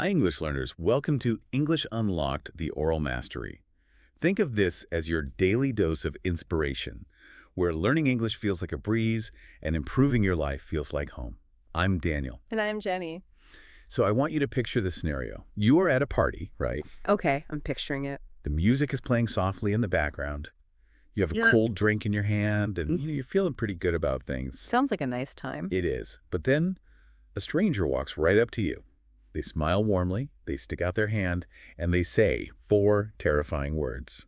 Hi, English learners. Welcome to English Unlocked, the Oral Mastery. Think of this as your daily dose of inspiration, where learning English feels like a breeze and improving your life feels like home. I'm Daniel. And I'm Jenny. So I want you to picture this scenario. You are at a party, right? Okay, I'm picturing it. The music is playing softly in the background. You have a Yeah. cold drink in your hand, and you're feeling pretty good about things. Sounds like a nice time. It is. But then a stranger walks right up to you. They smile warmly, they stick out their hand, and they say 4 terrifying words.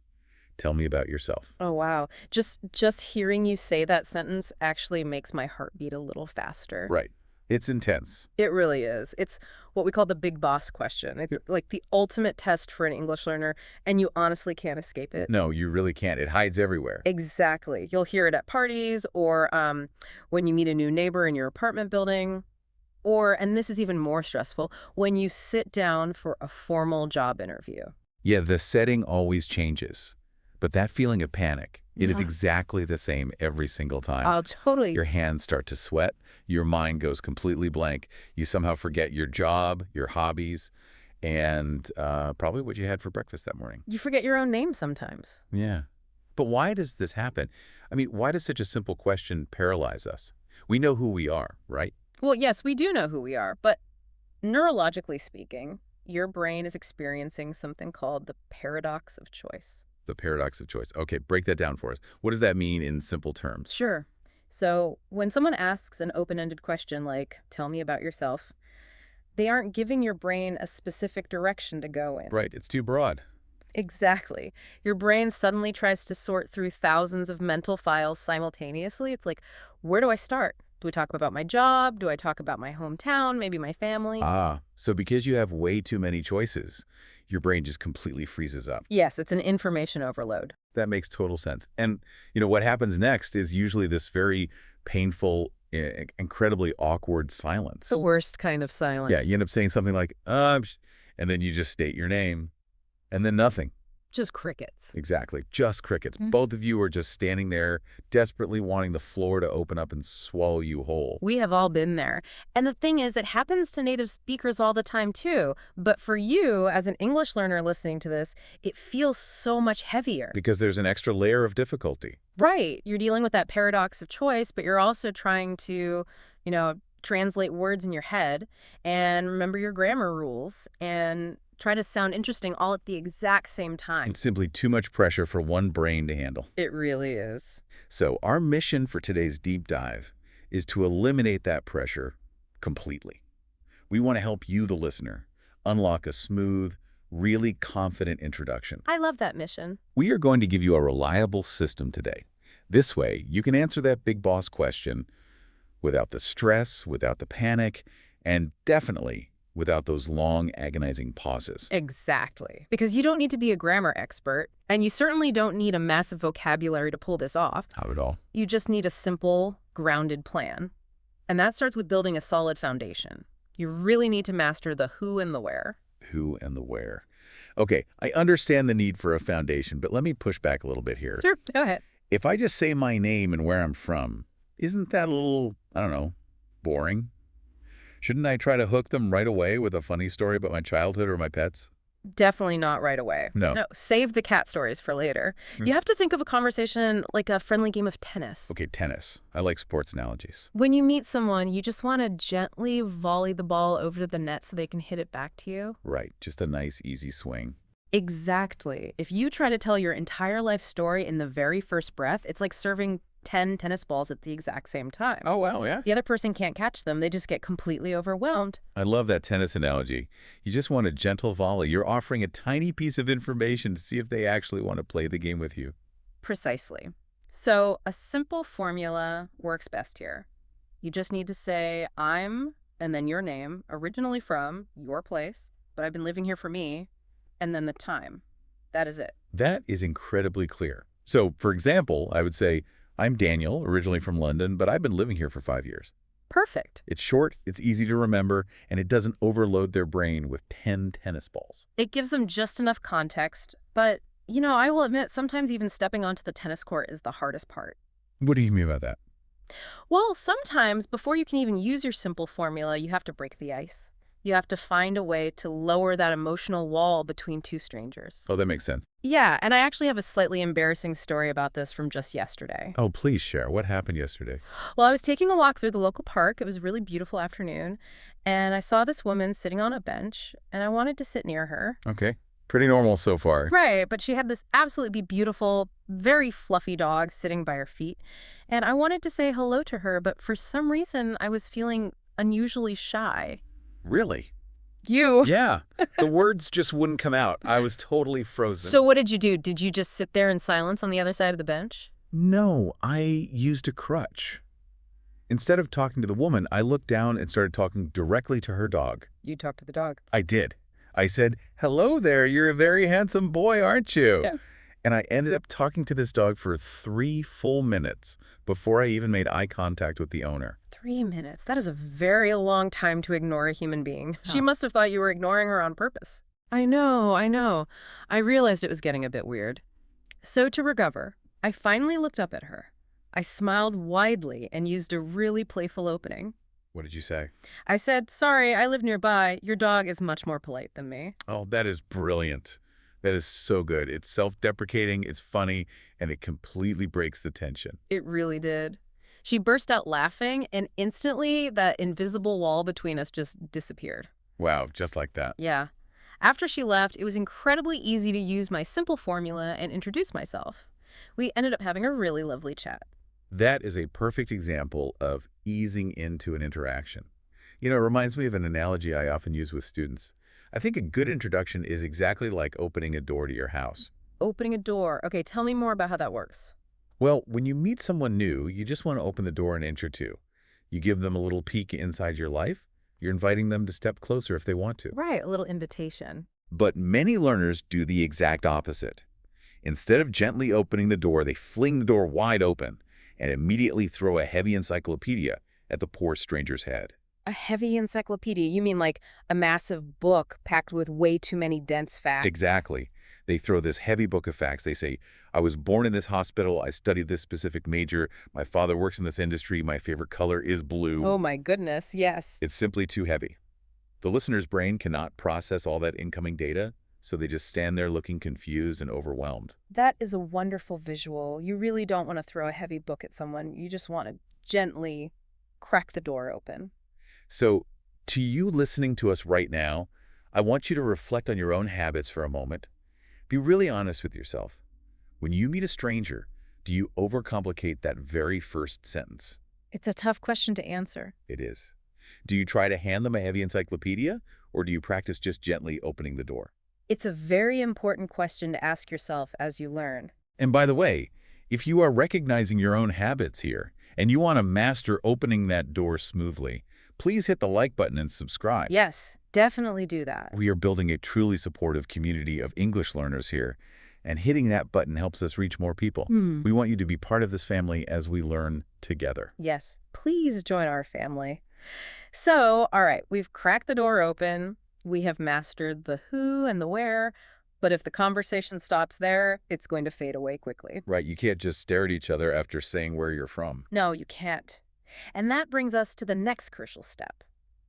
Tell me about yourself. Oh, wow. Just hearing you say that sentence actually makes my heart beat a little faster. Right. It's intense. It really is. It's what we call the big boss question. It's like the ultimate test for an English learner, and you honestly can't escape it. No, you really can't. It hides everywhere. Exactly. You'll hear it at parties or when you meet a new neighbor in your apartment building. Or, and this is even more stressful, when you sit down for a formal job interview. Yeah, the setting always changes. But that feeling of panic, it is Yeah. exactly the same every single time. Oh, totally. Your hands start to sweat. Your mind goes completely blank. You somehow forget your job, your hobbies, and probably what you had for breakfast that morning. You forget your own name sometimes. Yeah. But why does this happen? I mean, why does such a simple question paralyze us? We know who we are, right? Well, yes, we do know who we are, but neurologically speaking, your brain is experiencing something called the paradox of choice. The paradox of choice. Okay, break that down for us. What does that mean in simple terms? Sure. So when someone asks an open-ended question like, tell me about yourself, they aren't giving your brain a specific direction to go in. Right, it's too broad. Exactly. Your brain suddenly tries to sort through thousands of mental files simultaneously. It's like, where do I start? Do we talk about my job? Do I talk about my hometown, maybe my family? So because you have way too many choices, your brain just completely freezes up. Yes, it's an information overload. That makes total sense. And, what happens next is usually this very painful, incredibly awkward silence. The worst kind of silence. Yeah, you end up saying something like, and then you just state your name, and then nothing. Just crickets. Exactly. Just crickets. Mhm. Both of you are just standing there, desperately wanting the floor to open up and swallow you whole. We have all been there. And the thing is, it happens to native speakers all the time, too. But for you, as an English learner listening to this, it feels so much heavier. Because there's an extra layer of difficulty. Right. You're dealing with that paradox of choice, but you're also trying to, translate words in your head and remember your grammar rules and try to sound interesting all at the exact same time. It's simply too much pressure for one brain to handle. It really is. So our mission for today's deep dive is to eliminate that pressure completely. We want to help you, the listener, unlock a smooth, really confident introduction. I love that mission. We are going to give you a reliable system today. This way, you can answer that big boss question without the stress, without the panic, and definitely without those long, agonizing pauses. Exactly. Because you don't need to be a grammar expert, and you certainly don't need a massive vocabulary to pull this off. Not at all. You just need a simple, grounded plan. And that starts with building a solid foundation. You really need to master the who and the where. Who and the where. Okay, I understand the need for a foundation, but let me push back a little bit here. Sure, go ahead. If I just say my name and where I'm from, isn't that a little, I don't know, boring? Shouldn't I try to hook them right away with a funny story about my childhood or my pets? Definitely not right away. No. No, save the cat stories for later. You have to think of a conversation like a friendly game of tennis. Okay, tennis. I like sports analogies. When you meet someone, you just want to gently volley the ball over to the net so they can hit it back to you. Right, just a nice, easy swing. Exactly. If you try to tell your entire life story in the very first breath, it's like serving 10 tennis balls at the exact same time. Oh, wow, yeah. The other person can't catch them. They just get completely overwhelmed. I love that tennis analogy. You just want a gentle volley. You're offering a tiny piece of information to see if they actually want to play the game with you. Precisely. So a simple formula works best here. You just need to say, I'm, and then your name, originally from your place, but I've been living here for me, and then the time. That is it. That is incredibly clear. So, for example, I would say, I'm Daniel, originally from London, but I've been living here for 5 years. Perfect. It's short, it's easy to remember, and it doesn't overload their brain with 10 tennis balls. It gives them just enough context, but, I will admit, sometimes even stepping onto the tennis court is the hardest part. What do you mean by that? Well, sometimes before you can even use your simple formula, you have to break the ice. You have to find a way to lower that emotional wall between two strangers. Oh, that makes sense. Yeah, and I actually have a slightly embarrassing story about this from just yesterday. Oh, please share. What happened yesterday? Well, I was taking a walk through the local park. It was a really beautiful afternoon, and I saw this woman sitting on a bench, and I wanted to sit near her. Okay. Pretty normal so far. Right, but she had this absolutely beautiful, very fluffy dog sitting by her feet, and I wanted to say hello to her, but for some reason I was feeling unusually shy. Really? You? Yeah. The words just wouldn't come out. I was totally frozen. So what did you do? Did you just sit there in silence on the other side of the bench? No, I used a crutch. Instead of talking to the woman, I looked down and started talking directly to her dog. You talked to the dog. I did. I said, "Hello there, you're a very handsome boy, aren't you?" Yeah. And I ended up talking to this dog for 3 full minutes before I even made eye contact with the owner. 3 minutes. That is a very long time to ignore a human being. She must have thought you were ignoring her on purpose. I know. I realized it was getting a bit weird. So to recover, I finally looked up at her. I smiled widely and used a really playful opening. What did you say? I said, "Sorry, I live nearby. Your dog is much more polite than me." Oh, that is brilliant. That is so good. It's self-deprecating, it's funny, and it completely breaks the tension. It really did. She burst out laughing, and instantly that invisible wall between us just disappeared. Wow, just like that. Yeah. After she left, it was incredibly easy to use my simple formula and introduce myself. We ended up having a really lovely chat. That is a perfect example of easing into an interaction. You know, it reminds me of an analogy I often use with students. I think a good introduction is exactly like opening a door to your house. Opening a door. Okay, tell me more about how that works. Well, when you meet someone new, you just want to open the door an inch or two. You give them a little peek inside your life. You're inviting them to step closer if they want to. Right, a little invitation. But many learners do the exact opposite. Instead of gently opening the door, they fling the door wide open and immediately throw a heavy encyclopedia at the poor stranger's head. A heavy encyclopedia? You mean like a massive book packed with way too many dense facts? Exactly. They throw this heavy book of facts. They say, "I was born in this hospital. I studied this specific major. My father works in this industry. My favorite color is blue." Oh my goodness, yes. It's simply too heavy. The listener's brain cannot process all that incoming data, so they just stand there looking confused and overwhelmed. That is a wonderful visual. You really don't want to throw a heavy book at someone. You just want to gently crack the door open. So, to you listening to us right now, I want you to reflect on your own habits for a moment. Be really honest with yourself. When you meet a stranger, do you overcomplicate that very first sentence? It's a tough question to answer. It is. Do you try to hand them a heavy encyclopedia, or do you practice just gently opening the door? It's a very important question to ask yourself as you learn. And by the way, if you are recognizing your own habits here, and you want to master opening that door smoothly, please hit the like button and subscribe. Yes, definitely do that. We are building a truly supportive community of English learners here, and hitting that button helps us reach more people. We want you to be part of this family as we learn together. Yes, please join our family. So, all right, we've cracked the door open. We have mastered the who and the where, but if the conversation stops there, it's going to fade away quickly. Right, you can't just stare at each other after saying where you're from. No, you can't. And that brings us to the next crucial step,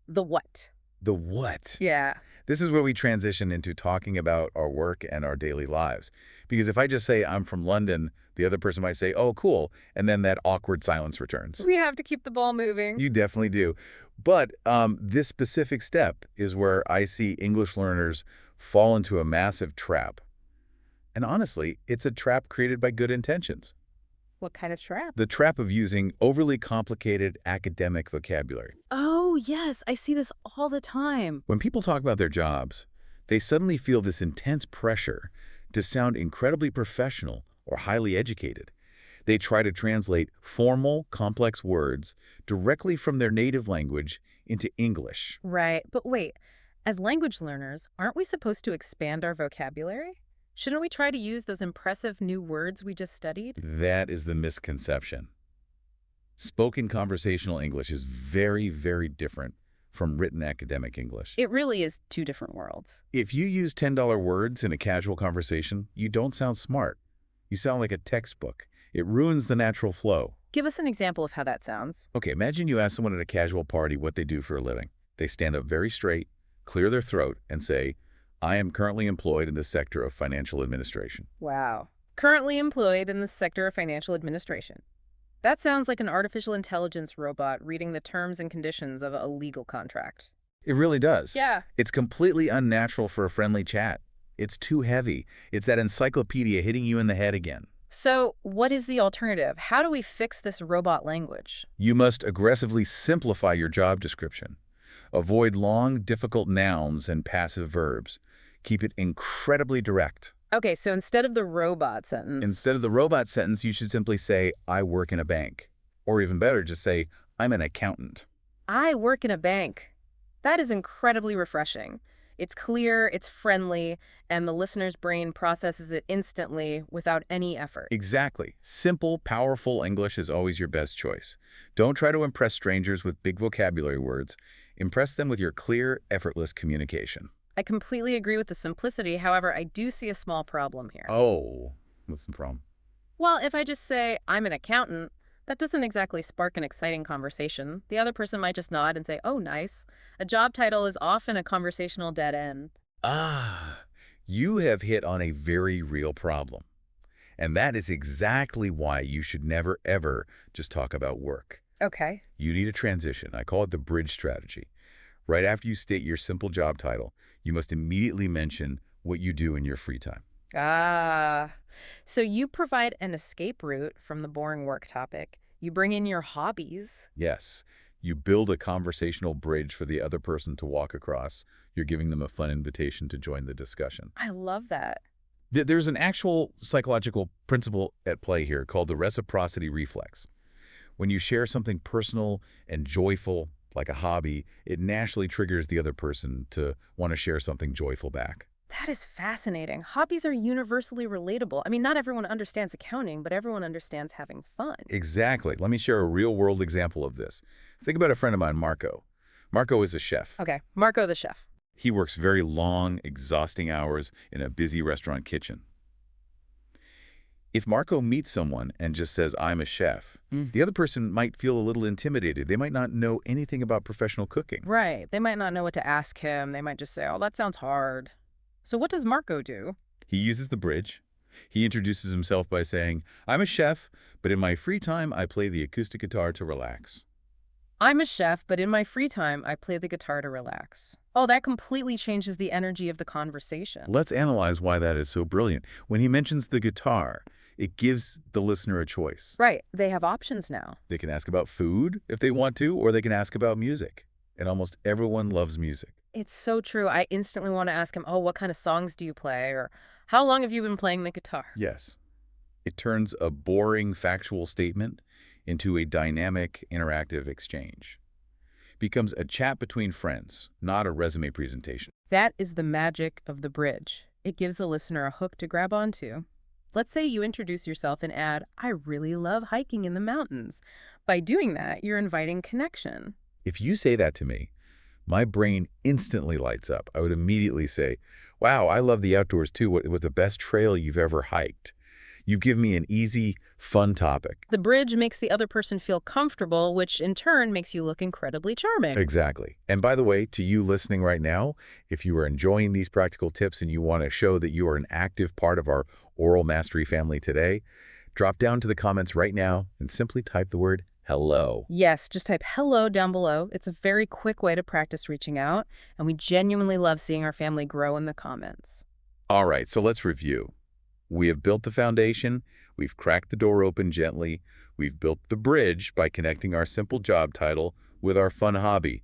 the what. The what? Yeah. This is where we transition into talking about our work and our daily lives. Because if I just say I'm from London, the other person might say, "Oh, cool," and then that awkward silence returns. We have to keep the ball moving. You definitely do. But this specific step is where I see English learners fall into a massive trap. And honestly, it's a trap created by good intentions. What kind of trap? The trap of using overly complicated academic vocabulary. Oh, yes, I see this all the time. When people talk about their jobs, they suddenly feel this intense pressure to sound incredibly professional or highly educated. They try to translate formal, complex words directly from their native language into English. Right, but wait, as language learners, aren't we supposed to expand our vocabulary? Shouldn't we try to use those impressive new words we just studied? That is the misconception. Spoken conversational English is very, very different from written academic English. It really is two different worlds. If you use $10 words in a casual conversation, you don't sound smart. You sound like a textbook. It ruins the natural flow. Give us an example of how that sounds. Okay, imagine you ask someone at a casual party what they do for a living. They stand up very straight, clear their throat, and say, I am currently employed in the sector of financial administration. Wow. Currently employed in the sector of financial administration. That sounds like an artificial intelligence robot reading the terms and conditions of a legal contract. It really does. Yeah. It's completely unnatural for a friendly chat. It's too heavy. It's that encyclopedia hitting you in the head again. So what is the alternative? How do we fix this robot language? You must aggressively simplify your job description. Avoid long, difficult nouns and passive verbs. Keep it incredibly direct. Okay, so instead of the robot sentence. Instead of the robot sentence, you should simply say, I work in a bank. Or even better, just say, I'm an accountant. I work in a bank. That is incredibly refreshing. It's clear, it's friendly, and the listener's brain processes it instantly without any effort. Exactly. Simple, powerful English is always your best choice. Don't try to impress strangers with big vocabulary words. Impress them with your clear, effortless communication. I completely agree with the simplicity. However, I do see a small problem here. Oh, what's the problem? Well, if I just say, I'm an accountant, that doesn't exactly spark an exciting conversation. The other person might just nod and say, oh, nice. A job title is often a conversational dead end. Ah, you have hit on a very real problem. And that is exactly why you should never, ever just talk about work. Okay. You need a transition. I call it the bridge strategy. Right after you state your simple job title, you must immediately mention what you do in your free time. Ah, so you provide an escape route from the boring work topic. You bring in your hobbies. Yes, you build a conversational bridge for the other person to walk across. You're giving them a fun invitation to join the discussion. I love that. There's an actual psychological principle at play here called the reciprocity reflex. When you share something personal and joyful, like a hobby, it naturally triggers the other person to want to share something joyful back. That is fascinating. Hobbies are universally relatable. I mean, not everyone understands accounting, but everyone understands having fun. Exactly. Let me share a real-world example of this. Think about a friend of mine, Marco. Marco is a chef. Okay, Marco the chef. He works very long, exhausting hours in a busy restaurant kitchen. If Marco meets someone and just says, I'm a chef, the other person might feel a little intimidated. They might not know anything about professional cooking. Right. They might not know what to ask him. They might just say, oh, that sounds hard. So what does Marco do? He uses the bridge. He introduces himself by saying, I'm a chef, but in my free time, I play the acoustic guitar to relax. I'm a chef, but in my free time, I play the guitar to relax. Oh, that completely changes the energy of the conversation. Let's analyze why that is so brilliant. When he mentions the guitar, it gives the listener a choice. Right. They have options now. They can ask about food if they want to, or they can ask about music. And almost everyone loves music. It's so true. I instantly want to ask him, oh, what kind of songs do you play? Or how long have you been playing the guitar? Yes. It turns a boring factual statement into a dynamic, interactive exchange. It becomes a chat between friends, not a resume presentation. That is the magic of the bridge. It gives the listener a hook to grab onto. Let's say you introduce yourself and add, I really love hiking in the mountains. By doing that, you're inviting connection. If you say that to me, my brain instantly lights up. I would immediately say, wow, I love the outdoors too. What was the best trail you've ever hiked? You've given me an easy, fun topic. The bridge makes the other person feel comfortable, which in turn makes you look incredibly charming. Exactly. And by the way, to you listening right now, if you are enjoying these practical tips and you want to show that you are an active part of our oral mastery family today, drop down to the comments right now and simply type the word hello. Yes, just type hello down below. It's a very quick way to practice reaching out, and we genuinely love seeing our family grow in the comments. All right, so let's review. We have built the foundation, we've cracked the door open gently, we've built the bridge by connecting our simple job title with our fun hobby.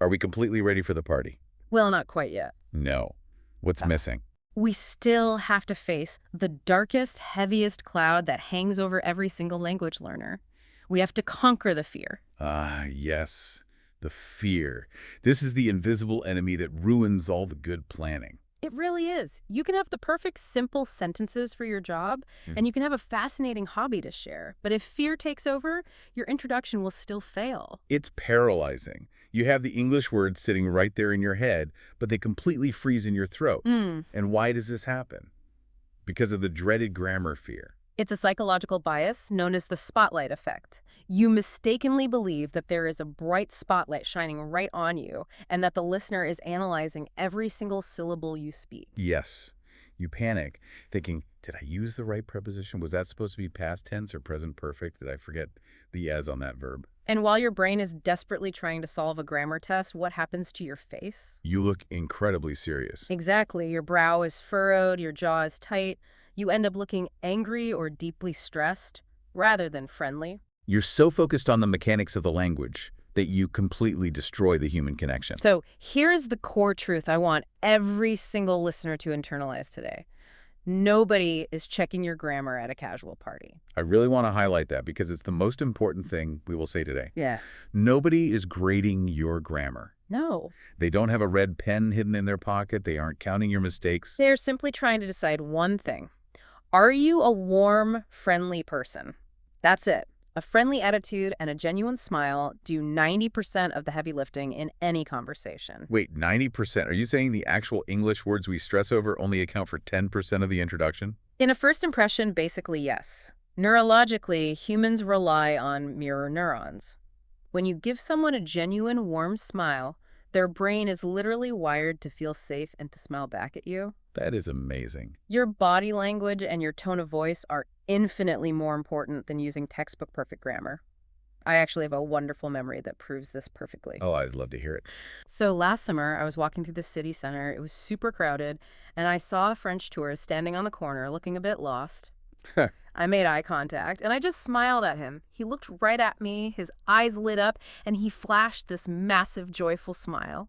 Are we completely ready for the party? Well, not quite yet. No. What's missing? We still have to face the darkest, heaviest cloud that hangs over every single language learner. We have to conquer the fear. Ah, yes, the fear. This is the invisible enemy that ruins all the good planning. It really is. You can have the perfect simple sentences for your job, and you can have a fascinating hobby to share. But if fear takes over, your introduction will still fail. It's paralyzing. You have the English words sitting right there in your head, but they completely freeze in your throat. And why does this happen? Because of the dreaded grammar fear. It's a psychological bias known as the spotlight effect. You mistakenly believe that there is a bright spotlight shining right on you and that the listener is analyzing every single syllable you speak. Yes. You panic, thinking, did I use the right preposition? Was that supposed to be past tense or present perfect? Did I forget the as on that verb? And while your brain is desperately trying to solve a grammar test, what happens to your face? You look incredibly serious. Exactly. Your brow is furrowed, your jaw is tight. You end up looking angry or deeply stressed rather than friendly. You're so focused on the mechanics of the language that you completely destroy the human connection. So here's the core truth I want every single listener to internalize today. Nobody is checking your grammar at a casual party. I really want to highlight that because it's the most important thing we will say today. Yeah. Nobody is grading your grammar. No. They don't have a red pen hidden in their pocket. They aren't counting your mistakes. They're simply trying to decide one thing. Are you a warm, friendly person? That's it. A friendly attitude and a genuine smile do 90% of the heavy lifting in any conversation. Wait, 90%? Are you saying the actual English words we stress over only account for 10% of the introduction? In a first impression, basically yes. Neurologically, humans rely on mirror neurons. When you give someone a genuine, warm smile, their brain is literally wired to feel safe and to smile back at you. That is amazing. Your body language and your tone of voice are infinitely more important than using textbook perfect grammar. I actually have a wonderful memory that proves this perfectly. Oh, I'd love to hear it. So last summer, I was walking through the city center. It was super crowded, and I saw a French tourist standing on the corner looking a bit lost. I made eye contact, and I just smiled at him. He looked right at me, his eyes lit up, and he flashed this massive, joyful smile.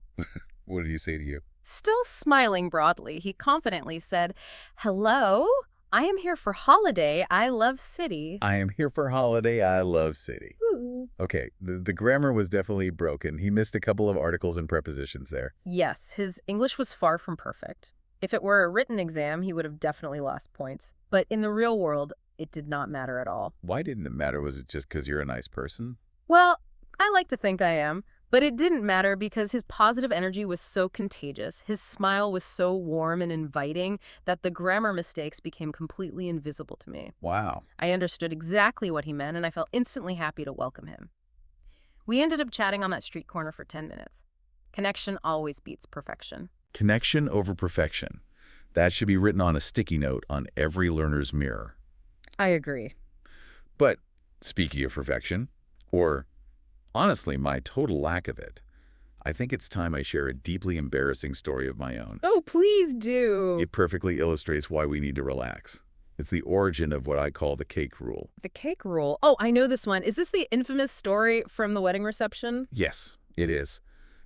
What did he say to you? Still smiling broadly, he confidently said, "Hello, I am here for holiday. I love city." I am here for holiday. I love city. Ooh. Okay, the grammar was definitely broken. He missed a couple of articles and prepositions there. Yes, his English was far from perfect. If it were a written exam, he would have definitely lost points. But in the real world, it did not matter at all. Why didn't it matter? Was it just because you're a nice person? Well, I like to think I am. But it didn't matter because his positive energy was so contagious. His smile was so warm and inviting that the grammar mistakes became completely invisible to me. Wow. I understood exactly what he meant, and I felt instantly happy to welcome him. We ended up chatting on that street corner for 10 minutes. Connection always beats perfection. Connection over perfection. That should be written on a sticky note on every learner's mirror. I agree. But speaking of perfection, or honestly, my total lack of it, I think it's time I share a deeply embarrassing story of my own. Oh, please do. It perfectly illustrates why we need to relax. It's the origin of what I call the cake rule. The cake rule. Oh, I know this one. Is this the infamous story from the wedding reception? Yes, it is.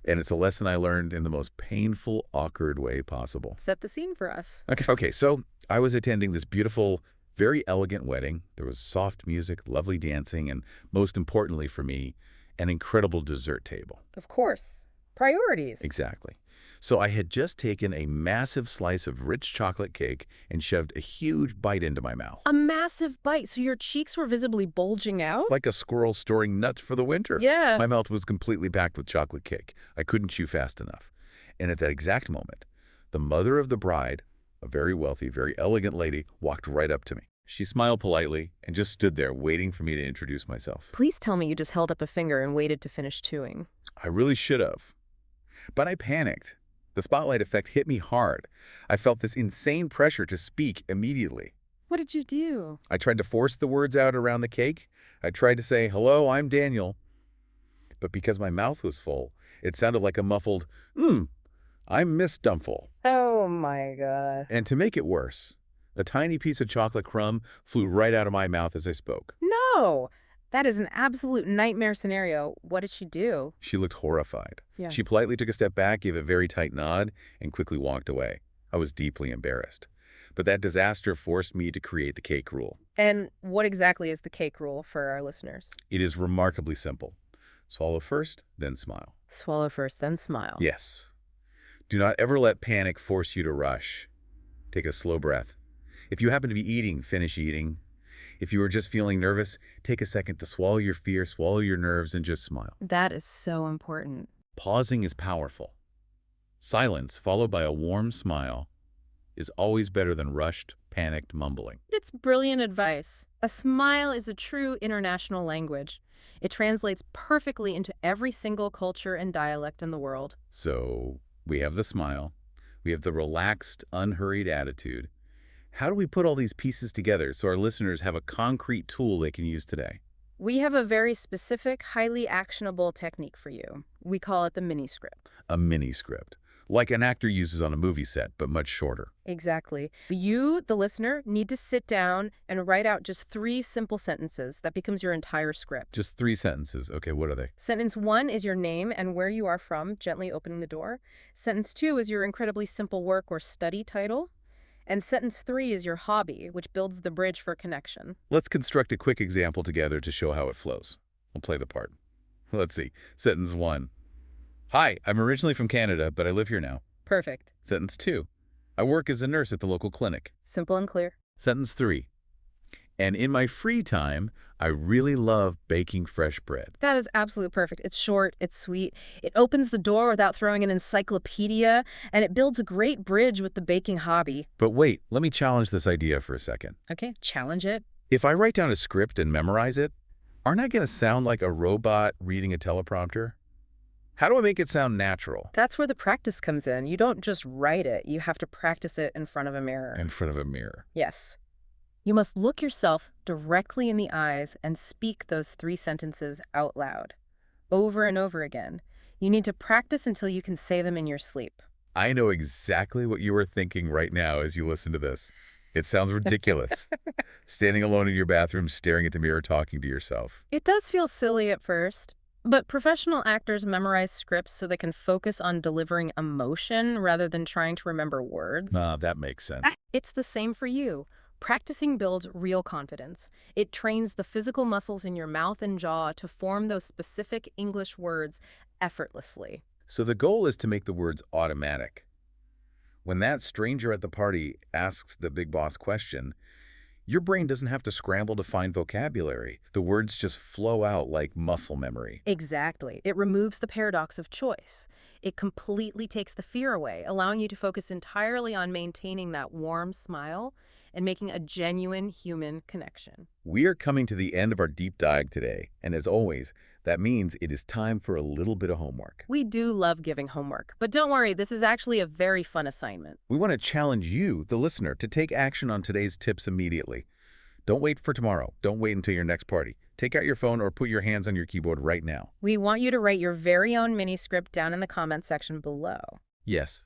And it's a lesson I learned in the most painful, awkward way possible. Set the scene for us. Okay, so I was attending this beautiful, very elegant wedding. There was soft music, lovely dancing, and most importantly for me, an incredible dessert table. Of course. Priorities. Exactly. So I had just taken a massive slice of rich chocolate cake and shoved a huge bite into my mouth. A massive bite, so your cheeks were visibly bulging out? Like a squirrel storing nuts for the winter. Yeah. My mouth was completely packed with chocolate cake. I couldn't chew fast enough. And at that exact moment, the mother of the bride, a very wealthy, very elegant lady, walked right up to me. She smiled politely and just stood there waiting for me to introduce myself. Please tell me you just held up a finger and waited to finish chewing. I really should have. But I panicked. The spotlight effect hit me hard. I felt this insane pressure to speak immediately. What did you do? I tried to force the words out around the cake. I tried to say, "Hello, I'm Daniel." But because my mouth was full, it sounded like a muffled, I'm Miss Dumful. Oh my God. And to make it worse, a tiny piece of chocolate crumb flew right out of my mouth as I spoke. No! That is an absolute nightmare scenario. What did she do? She looked horrified. Yeah. She politely took a step back, gave a very tight nod, and quickly walked away. I was deeply embarrassed. But that disaster forced me to create the cake rule. And what exactly is the cake rule for our listeners? It is remarkably simple. Swallow first, then smile. Swallow first, then smile. Yes. Do not ever let panic force you to rush. Take a slow breath. If you happen to be eating, finish eating. If you are just feeling nervous, take a second to swallow your fear, swallow your nerves, and just smile. That is so important. Pausing is powerful. Silence, followed by a warm smile, is always better than rushed, panicked mumbling. It's brilliant advice. A smile is a true international language. It translates perfectly into every single culture and dialect in the world. So we have the smile. We have the relaxed, unhurried attitude. How do we put all these pieces together so our listeners have a concrete tool they can use today? We have a very specific, highly actionable technique for you. We call it the mini script. A mini script, like an actor uses on a movie set, but much shorter. Exactly. You, the listener, need to sit down and write out just 3 simple sentences. That becomes your entire script. Just 3 sentences. Okay, what are they? Sentence 1 is your name and where you are from, gently opening the door. Sentence 2 is your incredibly simple work or study title. And sentence 3 is your hobby, which builds the bridge for connection. Let's construct a quick example together to show how it flows. We'll play the part. Let's see. Sentence 1. Hi, I'm originally from Canada, but I live here now. Perfect. Sentence 2. I work as a nurse at the local clinic. Simple and clear. Sentence 3. And in my free time, I really love baking fresh bread. That is absolutely perfect. It's short, it's sweet, it opens the door without throwing an encyclopedia, and it builds a great bridge with the baking hobby. But wait, let me challenge this idea for a second. Okay, challenge it. If I write down a script and memorize it, aren't I going to sound like a robot reading a teleprompter? How do I make it sound natural? That's where the practice comes in. You don't just write it, you have to practice it in front of a mirror. In front of a mirror. Yes. You must look yourself directly in the eyes and speak those 3 sentences out loud, over and over again. You need to practice until you can say them in your sleep. I know exactly what you are thinking right now as you listen to this. It sounds ridiculous. Standing alone in your bathroom, staring at the mirror, talking to yourself. It does feel silly at first, but professional actors memorize scripts so they can focus on delivering emotion rather than trying to remember words. That makes sense. It's the same for you. Practicing builds real confidence. It trains the physical muscles in your mouth and jaw to form those specific English words effortlessly. So the goal is to make the words automatic. When that stranger at the party asks the big boss question, your brain doesn't have to scramble to find vocabulary. The words just flow out like muscle memory. Exactly. It removes the paradox of choice. It completely takes the fear away, allowing you to focus entirely on maintaining that warm smile and making a genuine human connection. We are coming to the end of our deep dive today, and as always, that means it is time for a little bit of homework. We do love giving homework, but don't worry, this is actually a very fun assignment. We want to challenge you, the listener, to take action on today's tips immediately. Don't wait for tomorrow. Don't wait until your next party. Take out your phone or put your hands on your keyboard right now. We want you to write your very own mini script down in the comments section below. Yes.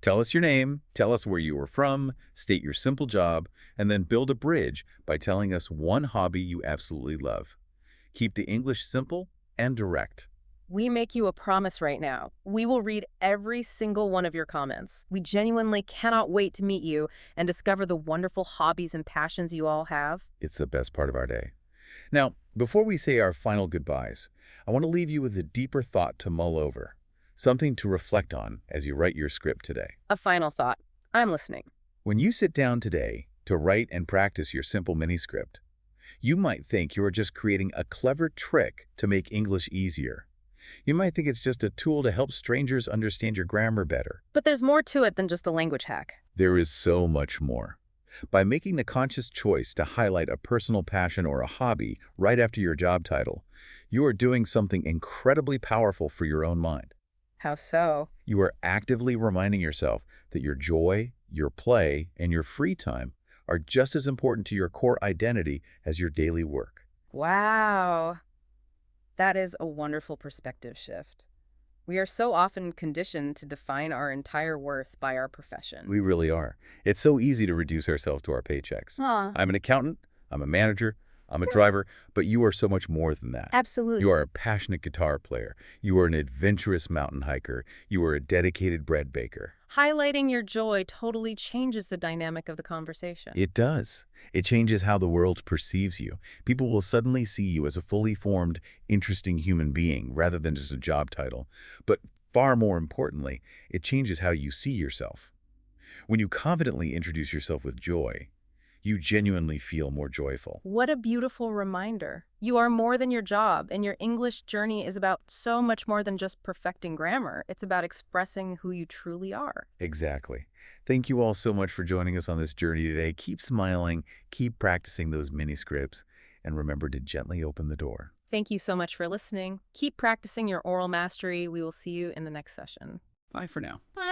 Tell us your name, tell us where you are from, state your simple job, and then build a bridge by telling us one hobby you absolutely love. Keep the English simple and direct. We make you a promise right now. We will read every single one of your comments. We genuinely cannot wait to meet you and discover the wonderful hobbies and passions you all have. It's the best part of our day. Now, before we say our final goodbyes, I want to leave you with a deeper thought to mull over. Something to reflect on as you write your script today. A final thought. I'm listening. When you sit down today to write and practice your simple mini script, you might think you are just creating a clever trick to make English easier. You might think it's just a tool to help strangers understand your grammar better. But there's more to it than just a language hack. There is so much more. By making the conscious choice to highlight a personal passion or a hobby right after your job title, you are doing something incredibly powerful for your own mind. How so? You are actively reminding yourself that your joy, your play, and your free time are just as important to your core identity as your daily work. Wow. That is a wonderful perspective shift. We are so often conditioned to define our entire worth by our profession. We really are. It's so easy to reduce ourselves to our paychecks. I'm an accountant, I'm a manager, I'm a driver, but you are so much more than that. Absolutely. You are a passionate guitar player. You are an adventurous mountain hiker. You are a dedicated bread baker. Highlighting your joy totally changes the dynamic of the conversation. It does. It changes how the world perceives you. People will suddenly see you as a fully formed, interesting human being rather than just a job title. But far more importantly, it changes how you see yourself. When you confidently introduce yourself with joy, you genuinely feel more joyful. What a beautiful reminder. You are more than your job, and your English journey is about so much more than just perfecting grammar. It's about expressing who you truly are. Exactly. Thank you all so much for joining us on this journey today. Keep smiling, keep practicing those mini scripts, and remember to gently open the door. Thank you so much for listening. Keep practicing your oral mastery. We will see you in the next session. Bye for now. Bye.